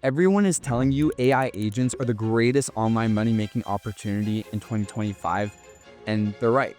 Everyone is telling you AI agents are the greatest online money-making opportunity in 2025, and they're right.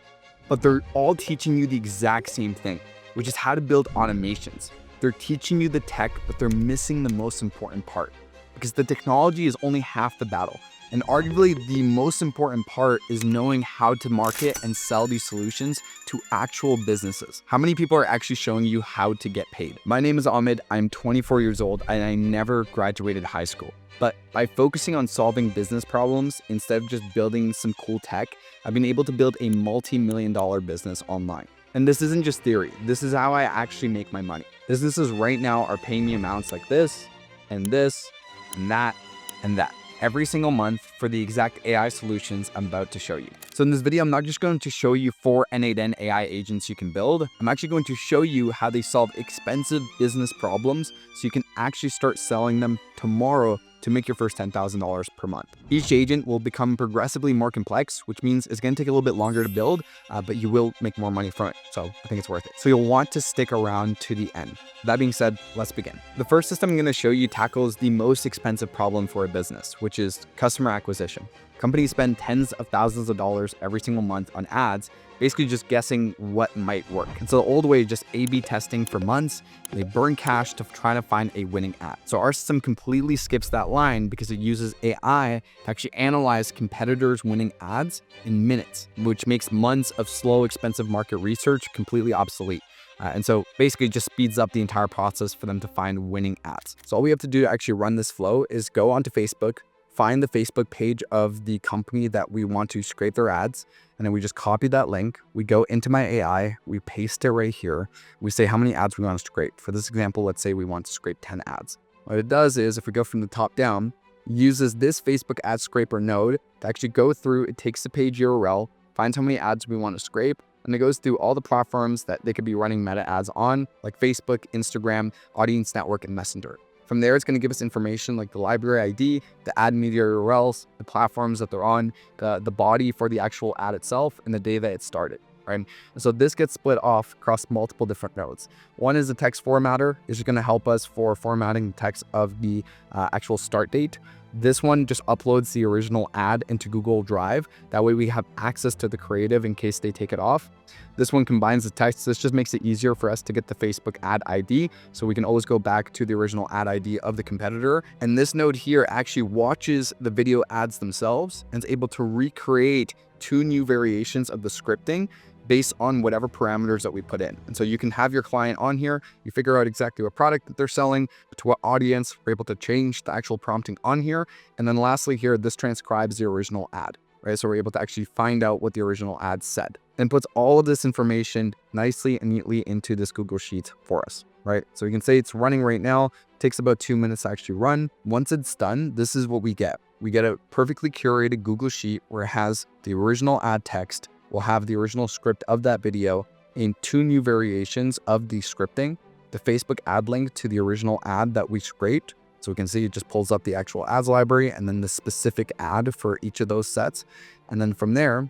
But they're all teaching you the exact same thing, which is how to build automations. They're teaching you the tech, but they're missing the most important part, because the technology is only half the battle. And arguably the most important part is knowing how to market and sell these solutions to actual businesses. How many people are actually showing you how to get paid? My name is Ahmed, I'm 24 years old, and I never graduated high school. But by focusing on solving business problems instead of just building some cool tech, I've been able to build a multi-million-dollar business online. And this isn't just theory, this is how I actually make my money. Businesses right now are paying me amounts like this, and this, and that, and that, every single month for the exact AI solutions I'm about to show you. So in this video, I'm not just going to show you 4 N8N AI agents you can build. I'm actually going to show you how they solve expensive business problems so you can actually start selling them tomorrow to make your first $10,000 per month. Each agent will become progressively more complex, which means it's going to take a little bit longer to build, but you will make more money from it. So I think it's worth it. So you'll want to stick around to the end. That being said, let's begin. The first system I'm going to show you tackles the most expensive problem for a business, which is customer acquisition. Companies spend tens of thousands of dollars every single month on ads, basically just guessing what might work. And so the old way is just A/B testing for months. They burn cash to try to find a winning ad. So our system completely skips that line because it uses AI to actually analyze competitors' winning ads in minutes, which makes months of slow, expensive market research completely obsolete. And so basically just speeds up the entire process for them to find winning ads. So all we have to do to actually run this flow is go onto Facebook, find the Facebook page of the company that we want to scrape their ads, and then we just copy that link. We go into my AI, we paste it right here. We say how many ads we want to scrape. For this example, let's say we want to scrape 10 ads. What it does is, if we go from the top down, uses this Facebook ad scraper node to actually go through, it takes the page URL, finds how many ads we want to scrape, and it goes through all the platforms that they could be running meta ads on, like Facebook, Instagram, Audience Network, and Messenger. From there, it's going to give us information like the library ID, the ad media URLs, the platforms that they're on, the body for the actual ad itself, and the day that it started, right? And so this gets split off across multiple different nodes. One is the text formatter. It's just going to help us for formatting the text of the actual start date. This one just uploads the original ad into Google Drive. That way we have access to the creative in case they take it off. This one combines the text. This just makes it easier for us to get the Facebook ad ID, so we can always go back to the original ad ID of the competitor. And this node here actually watches the video ads themselves and is able to recreate 2 new variations of the scripting based on whatever parameters that we put in. And so you can have your client on here, you figure out exactly what product that they're selling, to what audience, we're able to change the actual prompting on here. And then lastly here, this transcribes the original ad, right? So we're able to actually find out what the original ad said and puts all of this information nicely and neatly into this Google Sheet for us, right? So you can say it's running right now. It takes about 2 minutes to actually run. Once it's done, this is what we get. We get a perfectly curated Google Sheet where it has the original ad text. We'll have the original script of that video in 2 new variations of the scripting, the Facebook ad link to the original ad that we scraped. So we can see it just pulls up the actual ads library and then the specific ad for each of those sets. And then from there,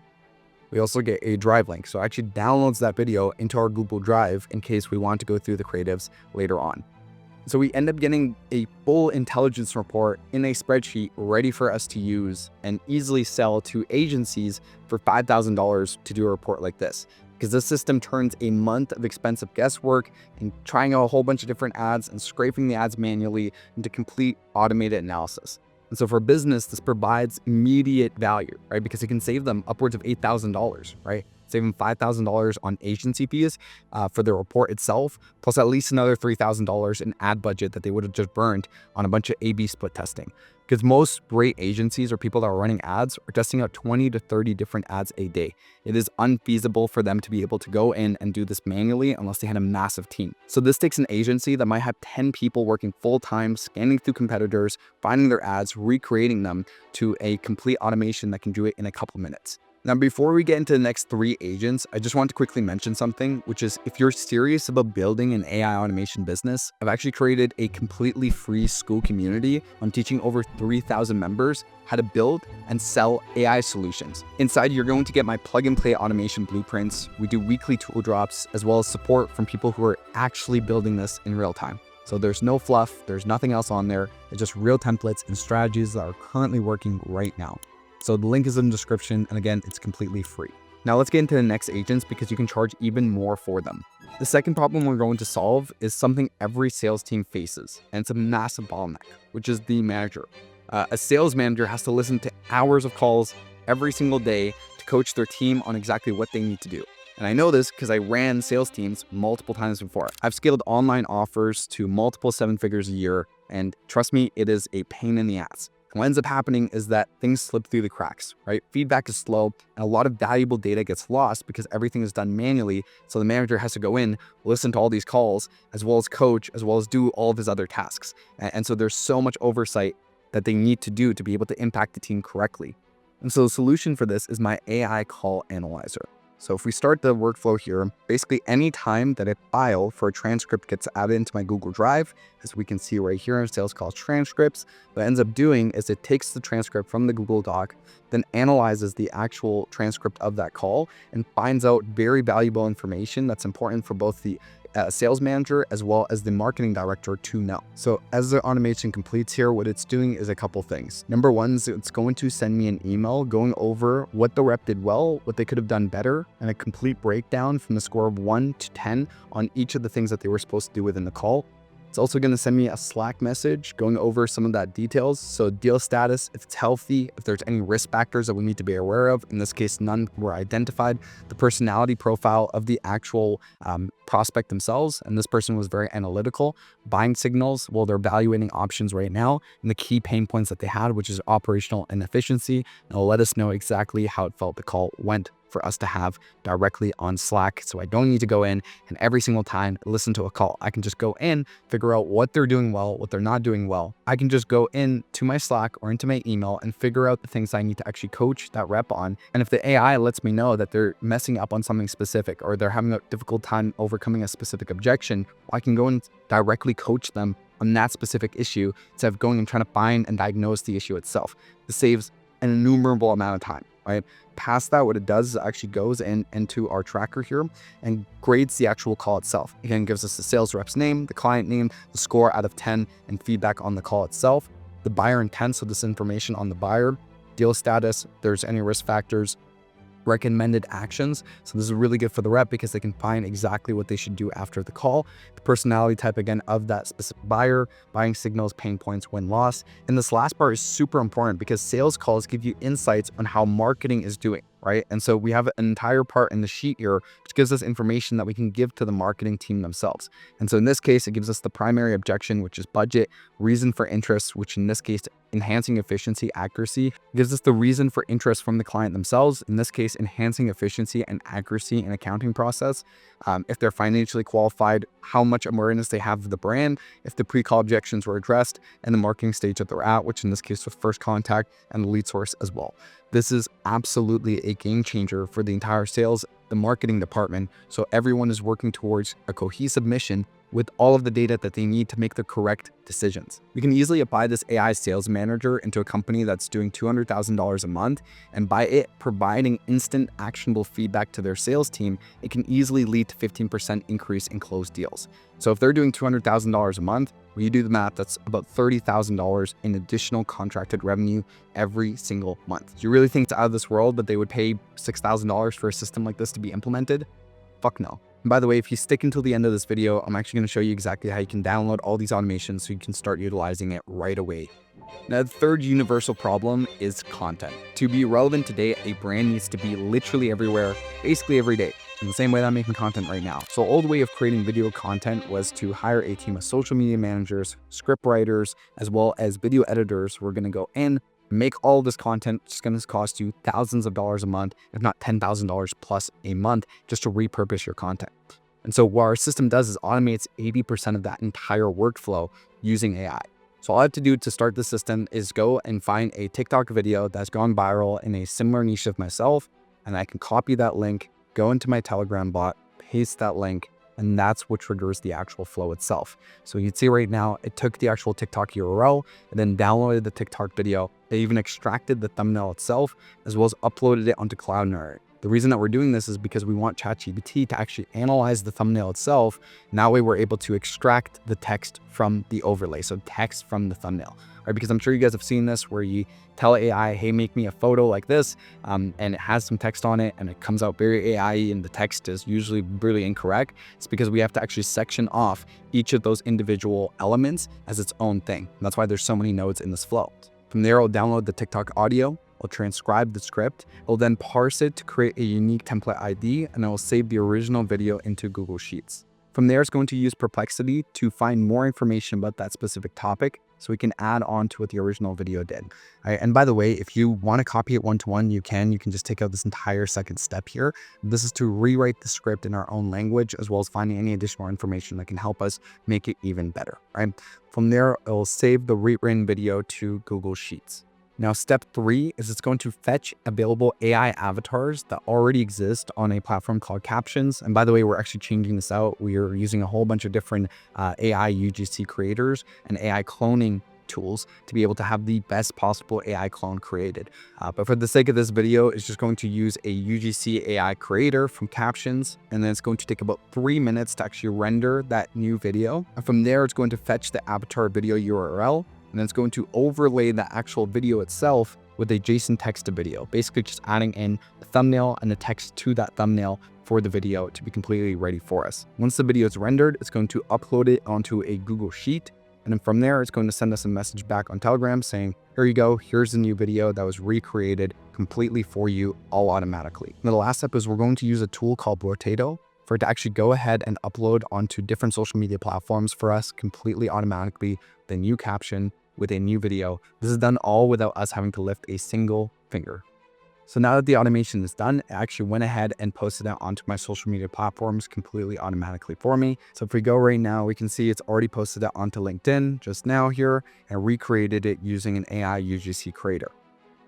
we also get a drive link. So it actually downloads that video into our Google Drive in case we want to go through the creatives later on. So we end up getting a full intelligence report in a spreadsheet ready for us to use and easily sell to agencies for $5,000 to do a report like this. Because this system turns a month of expensive guesswork and trying out a whole bunch of different ads and scraping the ads manually into complete automated analysis. And so for business, this provides immediate value, right? Because it can save them upwards of $8,000, right? Save them $5,000 on agency fees for the report itself, plus at least another $3,000 in ad budget that they would have just burned on a bunch of A/B split testing. Because most great agencies or people that are running ads are testing out 20 to 30 different ads a day. It is unfeasible for them to be able to go in and do this manually unless they had a massive team. So this takes an agency that might have 10 people working full-time, scanning through competitors, finding their ads, recreating them to a complete automation that can do it in a couple minutes. Now, before we get into the next 3 agents, I just want to quickly mention something, which is if you're serious about building an AI automation business, I've actually created a completely free school community on teaching over 3,000 members how to build and sell AI solutions. Inside, you're going to get my plug and play automation blueprints. We do weekly tool drops, as well as support from people who are actually building this in real time. So there's no fluff, there's nothing else on there. It's just real templates and strategies that are currently working right now. So the link is in the description, and again, it's completely free. Now let's get into the next agents because you can charge even more for them. The second problem we're going to solve is something every sales team faces, and it's a massive bottleneck, which is the manager. A sales manager has to listen to hours of calls every single day to coach their team on exactly what they need to do. And I know this because I ran sales teams multiple times before. I've scaled online offers to multiple 7 figures a year, and trust me, it is a pain in the ass. And what ends up happening is that things slip through the cracks, right? Feedback is slow, and a lot of valuable data gets lost because everything is done manually. So the manager has to go in, listen to all these calls, as well as coach, as well as do all of his other tasks. And so there's so much oversight that they need to do to be able to impact the team correctly. And so the solution for this is my AI call analyzer. So if we start the workflow here, basically any time that a file for a transcript gets added into my Google Drive, as we can see right here in sales call transcripts, what it ends up doing is it takes the transcript from the Google Doc, then analyzes the actual transcript of that call and finds out very valuable information that's important for both the sales manager as well as the marketing director to know. So as the automation completes here, what it's doing is a couple things. Number one is it's going to send me an email going over what the rep did well, what they could have done better, and a complete breakdown from the score of 1 to 10 on each of the things that they were supposed to do within the call. It's also going to send me a Slack message going over some of that details. So deal status, if it's healthy, if there's any risk factors that we need to be aware of. In this case, none were identified. The personality profile of the actual prospect themselves. And this person was very analytical. Buying signals, well, they're evaluating options right now. And the key pain points that they had, which is operational inefficiency. And it'll let us know exactly how it felt the call went for us to have directly on Slack. So I don't need to go in and every single time listen to a call. I can just go in, figure out what they're doing well, what they're not doing well. I can just go in to my Slack or into my email and figure out the things I need to actually coach that rep on. And if the AI lets me know that they're messing up on something specific or they're having a difficult time overcoming a specific objection, I can go and directly coach them on that specific issue instead of going and trying to find and diagnose the issue itself. This saves an innumerable amount of time, right? Past that, what it does is it actually goes into our tracker here and grades the actual call itself. Again, gives us the sales rep's name, the client name, the score out of 10, and feedback on the call itself. The buyer intent, so this information on the buyer, deal status, if there's any risk factors, recommended actions. So this is really good for the rep because they can find exactly what they should do after the call. The personality type, again, of that specific buyer, buying signals, pain points, win loss. And this last part is super important because sales calls give you insights on how marketing is doing, right? And so we have an entire part in the sheet here, which gives us information that we can give to the marketing team themselves. And so in this case, it gives us the primary objection, which is budget, reason for interest, which in this case, enhancing efficiency, accuracy. It gives us the reason for interest from the client themselves. In this case, enhancing efficiency and accuracy in accounting process. If they're financially qualified, how much awareness they have of the brand, if the pre-call objections were addressed, and the marketing stage that they're at, which in this case was first contact and the lead source as well. This is absolutely a game changer for the entire sales, the marketing department. So everyone is working towards a cohesive mission with all of the data that they need to make the correct decisions. We can easily apply this AI sales manager into a company that's doing $200,000 a month, and by it providing instant actionable feedback to their sales team, it can easily lead to 15% increase in closed deals. So if they're doing $200,000 a month, when you do the math, that's about $30,000 in additional contracted revenue every single month. Do you really think it's out of this world that they would pay $6,000 for a system like this to be implemented? Fuck no. And by the way, if you stick until the end of this video, I'm actually going to show you exactly how you can download all these automations so you can start utilizing it right away. Now, the third universal problem is content. To be relevant today, a brand needs to be literally everywhere, basically every day, in the same way that I'm making content right now. So old way of creating video content was to hire a team of social media managers, script writers, as well as video editors who are going to go in, make all this content. It's going to cost you thousands of dollars a month, if not $10,000 plus a month, just to repurpose your content. And so what our system does is automates 80% of that entire workflow using AI. So all I have to do to start the system is go and find a TikTok video that's gone viral in a similar niche of myself, and I can copy that link, go into my Telegram bot, paste that link, and that's what triggers the actual flow itself. So you can see right now, it took the actual TikTok URL and then downloaded the TikTok video. They even extracted the thumbnail itself, as well as uploaded it onto Cloud9. The reason that we're doing this is because we want ChatGPT to actually analyze the thumbnail itself. And that way we're able to extract the text from the overlay. So text from the thumbnail, right? Because I'm sure you guys have seen this where you tell AI, hey, make me a photo like this, and it has some text on it and it comes out very AI and the text is usually really incorrect. It's because we have to actually section off each of those individual elements as its own thing. And that's why there's so many nodes in this flow. From there, I'll download the TikTok audio. I'll transcribe the script. I'll then parse it to create a unique template ID, and I will save the original video into Google Sheets. From there, it's going to use Perplexity to find more information about that specific topic so we can add on to what the original video did. Right? And by the way, if you want to copy it one-to-one, you can just take out this entire second step here. This is to rewrite the script in our own language, as well as finding any additional information that can help us make it even better. Right? From there, it will save the rewritten video to Google Sheets. Now, step 3 is it's going to fetch available AI avatars that already exist on a platform called Captions. And by the way, we're actually changing this out. We are using a whole bunch of different AI UGC creators and AI cloning tools to be able to have the best possible AI clone created. But for the sake of this video, it's just going to use a UGC AI creator from Captions, and then it's going to take about 3 minutes to actually render that new video. And from there, it's going to fetch the avatar video URL, and then it's going to overlay the actual video itself with a JSON text to video, basically just adding in the thumbnail and the text to that thumbnail for the video to be completely ready for us. Once the video is rendered, it's going to upload it onto a Google Sheet. And then from there, it's going to send us a message back on Telegram saying, here you go, here's the new video that was recreated completely for you all automatically. And the last step is we're going to use a tool called Rotato for it to actually go ahead and upload onto different social media platforms for us completely automatically, the new caption with a new video. This is done all without us having to lift a single finger. So now that the automation is done, I actually went ahead and posted it onto my social media platforms completely automatically for me. So if we go right now, we can see it's already posted it onto LinkedIn just now here and recreated it using an AI UGC creator.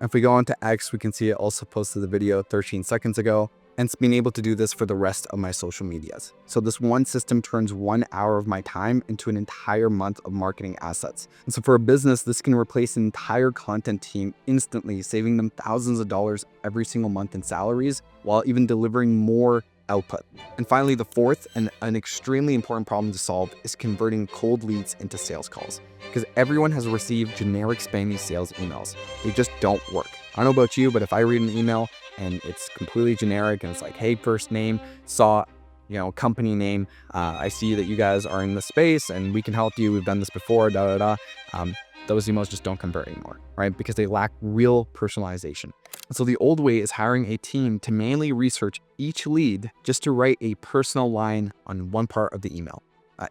If we go onto X, we can see it also posted the video 13 seconds ago. And it's been able to do this for the rest of my social medias. So this one system turns 1 hour of my time into an entire month of marketing assets. And so for a business, this can replace an entire content team instantly, saving them thousands of dollars every single month in salaries, while even delivering more output. And finally, the fourth and an extremely important problem to solve is converting cold leads into sales calls. Because everyone has received generic spammy sales emails. They just don't work. I don't know about you, but if I read an email and it's completely generic and it's like, hey, first name, saw, company name, I see that you guys are in the space and we can help you. We've done this before, those emails just don't convert anymore, right? Because they lack real personalization. And so the old way is hiring a team to manually research each lead just to write a personal line on one part of the email.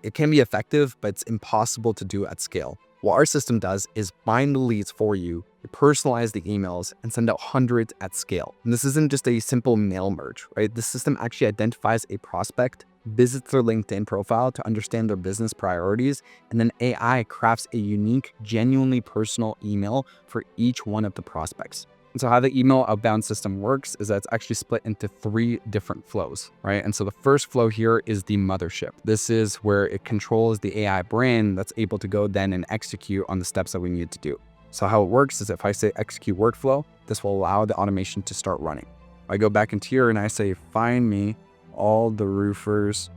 It can be effective, but it's impossible to do at scale. What our system does is find the leads for you, personalize the emails, and send out hundreds at scale. And this isn't just a simple mail merge, right? The system actually identifies a prospect, visits their LinkedIn profile to understand their business priorities, and then AI crafts a unique, genuinely personal email for each one of the prospects. And so how the email outbound system works is that it's actually split into 3 different flows, right? And so the first flow here is the mothership. This is where it controls the AI brain that's able to go then and execute on the steps that we need to do. So how it works is if I say execute workflow, this will allow the automation to start running. I go back into here and I say, find me all the roofers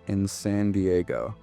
in San Diego.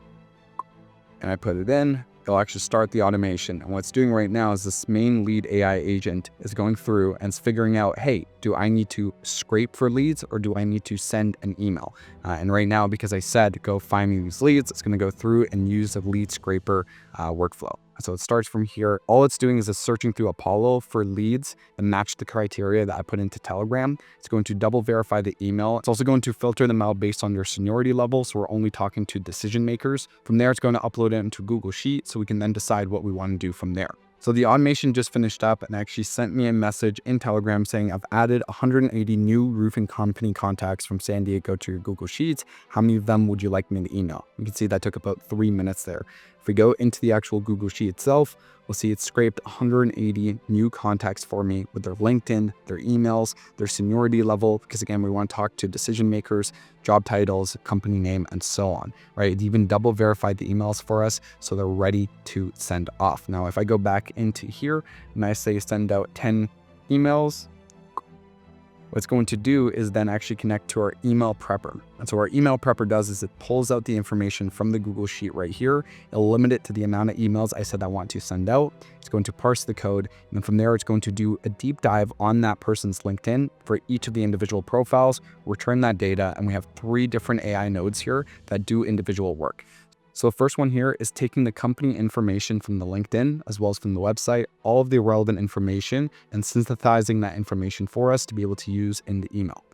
And I put it in. It'll actually start the automation. And what it's doing right now is this main lead AI agent is going through and it's figuring out, hey, do I need to scrape for leads or do I need to send an email? And right now, because I said, go find me these leads, it's going to go through and use a lead scraper workflow. So it starts from here. All it's doing is it's searching through Apollo for leads that match the criteria that I put into Telegram. It's going to double verify the email. It's also going to filter them out based on their seniority level. So we're only talking to decision makers. From there, it's going to upload it into Google Sheet so we can then decide what we want to do from there. So the automation just finished up and actually sent me a message in Telegram saying I've added 180 new roofing company contacts from San Diego to your Google Sheets. How many of them would you like me to email? You can see that took about 3 minutes there. If we go into the actual Google Sheet itself, we'll see it scraped 180 new contacts for me with their LinkedIn, their emails, their seniority level, because again, we want to talk to decision makers, job titles, company name, and so on, right? It even double verified the emails for us so they're ready to send off. Now, if I go back into here and I say send out 10 emails, What it's going to do is then actually connect to our email prepper. And so what our email prepper does is it pulls out the information from the Google Sheet right here. It'll limit it to the amount of emails I said I want to send out. It's going to parse the code. And then from there, it's going to do a deep dive on that person's LinkedIn for each of the individual profiles, return that data. And we have 3 different AI nodes here that do individual work. So the first one here is taking the company information from the LinkedIn as well as from the website, all of the relevant information, and synthesizing that information for us to be able to use in the email.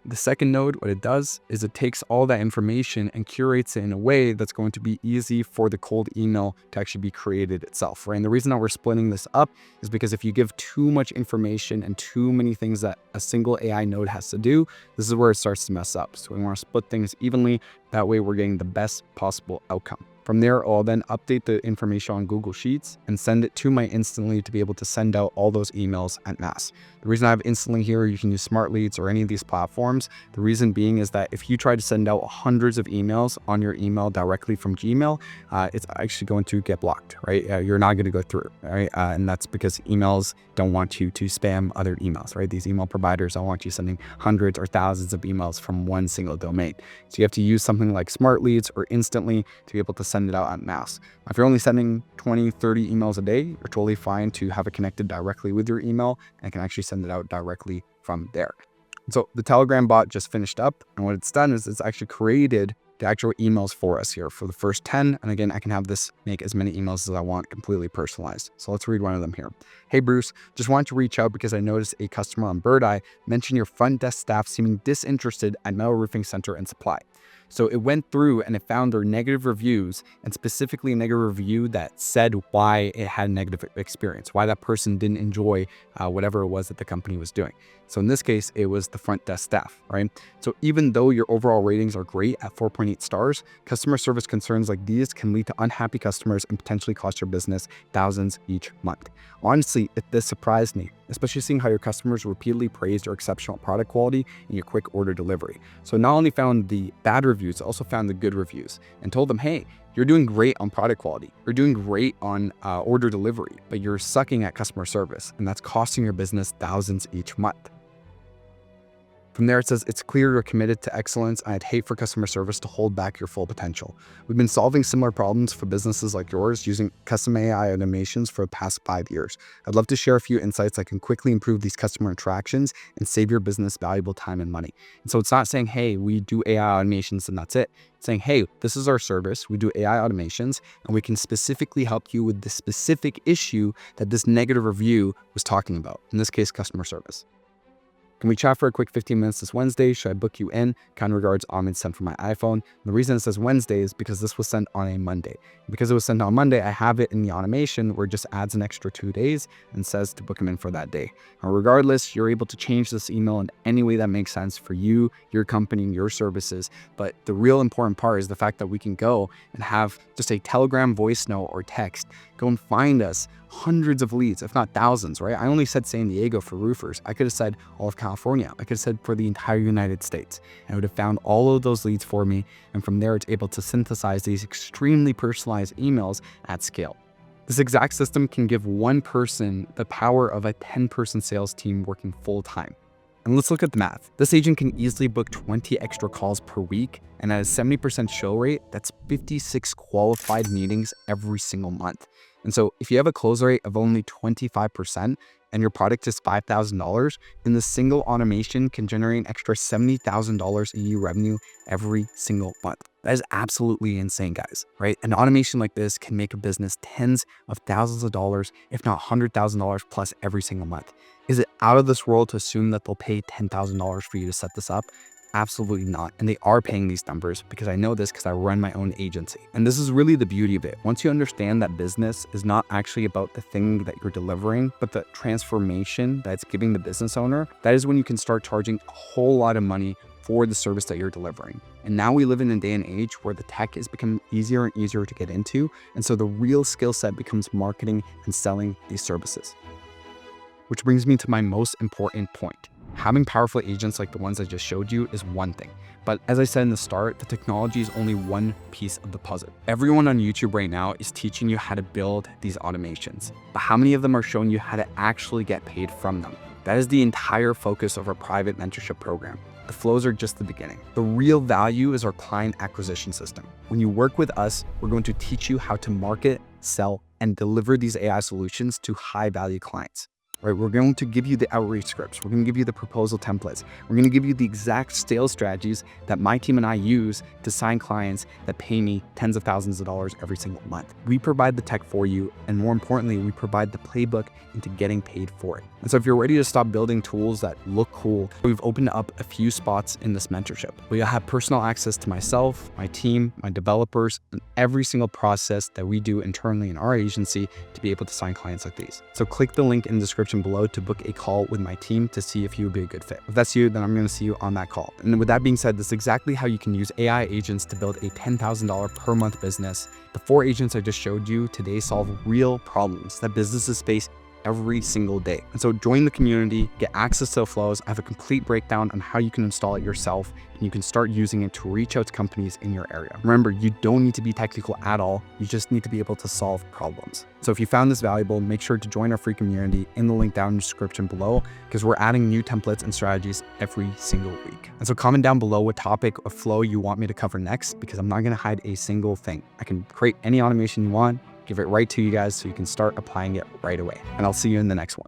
The second node, what it does is it takes all that information and curates it in a way that's going to be easy for the cold email to actually be created itself, right? And the reason that we're splitting this up is because if you give too much information and too many things that a single AI node has to do, this is where it starts to mess up. So we want to split things evenly. That way we're getting the best possible outcome. From there, I'll then update the information on Google Sheets and send it to my Instantly to be able to send out all those emails en masse. The reason I have Instantly here, you can use Smart Leads or any of these platforms. The reason being is that if you try to send out hundreds of emails on your email directly from Gmail, it's actually going to get blocked, right? You're not going to go through, right? And that's because emails don't want you to spam other emails, right? These email providers don't want you sending hundreds or thousands of emails from one single domain. So you have to use something like Smart Leads or Instantly to be able to send it out en masse. If you're only sending 20, 30 emails a day, you're totally fine to have it connected directly with your email and can actually send it out directly from there. So the Telegram bot just finished up, and what it's done is it's actually created the actual emails for us here for the first 10. And again, I can have this make as many emails as I want, completely personalized. So let's read one of them here. Hey, Bruce, just wanted to reach out because I noticed a customer on Bird Eye mentioned your front desk staff seeming disinterested at Metal Roofing Center and Supply. So it went through and it found their negative reviews, and specifically a negative review that said why it had a negative experience, why that person didn't enjoy whatever it was that the company was doing. So in this case, it was the front desk staff, right? So even though your overall ratings are great at 4.8 stars, customer service concerns like these can lead to unhappy customers and potentially cost your business thousands each month. Honestly, this surprised me, especially seeing how your customers repeatedly praised your exceptional product quality and your quick order delivery. So not only found the bad reviews, also found the good reviews and told them, hey, you're doing great on product quality. You're doing great on order delivery, but you're sucking at customer service, and that's costing your business thousands each month. From there, it says, it's clear you're committed to excellence. I'd hate for customer service to hold back your full potential. We've been solving similar problems for businesses like yours using custom AI automations for the past 5 years. I'd love to share a few insights that can quickly improve these customer interactions and save your business valuable time and money. And so it's not saying, hey, we do AI automations and that's it. It's saying, hey, this is our service. We do AI automations and we can specifically help you with the specific issue that this negative review was talking about. In this case, customer service. Can we chat for a quick 15 minutes this Wednesday? Should I book you in? Kind regards, Ahmed sent from my iPhone. The reason it says Wednesday is because this was sent on a Monday. Because it was sent on Monday, I have it in the automation where it just adds an extra 2 days and says to book him in for that day. Now, regardless, you're able to change this email in any way that makes sense for you, your company, your services. But the real important part is the fact that we can go and have just a Telegram voice note or text, go and find us hundreds of leads, if not thousands, right? I only said San Diego for roofers. I could have said all of California. I could have said for the entire United States. And it would have found all of those leads for me. And from there, it's able to synthesize these extremely personalized emails at scale. This exact system can give one person the power of a 10-person sales team working full time. And let's look at the math. This agent can easily book 20 extra calls per week, and at a 70% show rate, that's 56 qualified meetings every single month. And so if you have a close rate of only 25% and your product is $5,000, then the single automation can generate an extra $70,000 a year revenue every single month. That is absolutely insane, guys, right? An automation like this can make a business tens of thousands of dollars, if not $100,000 plus every single month. Is it out of this world to assume that they'll pay $10,000 for you to set this up? Absolutely not. And they are paying these numbers because I know this because I run my own agency. And this is really the beauty of it. Once you understand that business is not actually about the thing that you're delivering, but the transformation that it's giving the business owner, that is when you can start charging a whole lot of money for the service that you're delivering. And now we live in a day and age where the tech is becoming easier and easier to get into. And so the real skill set becomes marketing and selling these services. Which brings me to my most important point. Having powerful agents like the ones I just showed you is one thing. But as I said in the start, the technology is only one piece of the puzzle. Everyone on YouTube right now is teaching you how to build these automations. But how many of them are showing you how to actually get paid from them? That is the entire focus of our private mentorship program. The flows are just the beginning. The real value is our client acquisition system. When you work with us, we're going to teach you how to market, sell, and deliver these AI solutions to high-value clients. Right? We're going to give you the outreach scripts. We're going to give you the proposal templates. We're going to give you the exact sales strategies that my team and I use to sign clients that pay me tens of thousands of dollars every single month. We provide the tech for you, and more importantly, we provide the playbook into getting paid for it. And so if you're ready to stop building tools that look cool, we've opened up a few spots in this mentorship. We'll have personal access to myself, my team, my developers, and every single process that we do internally in our agency to be able to sign clients like these. So click the link in the description below to book a call with my team to see if you would be a good fit. If that's you, then I'm going to see you on that call. And with that being said, this is exactly how you can use AI agents to build a $10,000 per month business. The 4 agents I just showed you today solve real problems that businesses face every single day. And so join the community, get access to the flows. I have a complete breakdown on how you can install it yourself, and you can start using it to reach out to companies in your area. Remember, you don't need to be technical at all. You just need to be able to solve problems. So if you found this valuable, make sure to join our free community in the link down in the description below, because we're adding new templates and strategies every single week. And so comment down below what topic or flow you want me to cover next, because I'm not going to hide a single thing. I can create any automation you want, give it right to you guys so you can start applying it right away. And I'll see you in the next one.